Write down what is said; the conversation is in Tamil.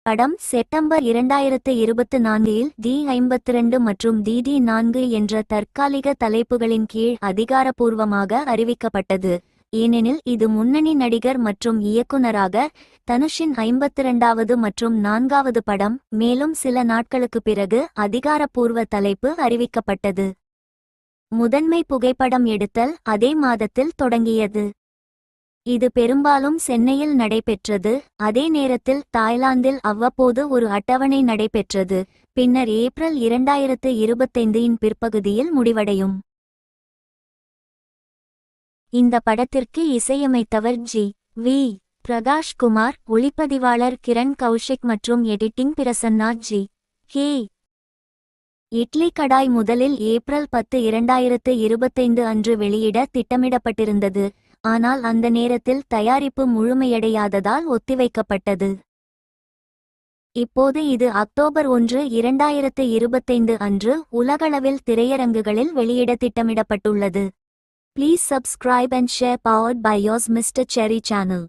படம் செப்டம்பர் 2024இல் D52 மற்றும் DD4 என்ற தற்காலிக தலைப்புகளின் கீழ் அதிகாரப்பூர்வமாக அறிவிக்கப்பட்டது. ஏனெனில் இது முன்னணி நடிகர் மற்றும் இயக்குனராக தனுஷின் 52வது மற்றும் 4வது படம். மேலும் சில நாட்களுக்கு பிறகு அதிகாரப்பூர்வ தலைப்பு அறிவிக்கப்பட்டது. முதன்மை புகைப்படம் எடுத்தல் அதே மாதத்தில் தொடங்கியது. இது பெரும்பாலும் சென்னையில் நடைபெற்றது. அதே நேரத்தில் தாய்லாந்தில் அவ்வப்போது ஒரு அட்டவணை நடைபெற்றது. பின்னர் ஏப்ரல் 2025இன் பிற்பகுதியில் முடிவடையும். இந்த படத்திற்கு இசையமைத்தவர் G.V. பிரகாஷ் குமார், ஒளிப்பதிவாளர் கிரண் கௌஷிக் மற்றும் எடிட்டிங் பிரசன்னா G.K. இட்லி கடாய் முதலில் ஏப்ரல் 10, 2025 அன்று வெளியிட திட்டமிடப்பட்டிருந்தது. ஆனால் அந்த நேரத்தில் தயாரிப்பு முழுமையடையாததால் ஒத்திவைக்கப்பட்டது. இப்போது இது அக்டோபர் 1, 2025 அன்று உலகளவில் திரையரங்குகளில் வெளியிட திட்டமிடப்பட்டுள்ளது. Please subscribe and share powered by yours Mr. Cherry channel.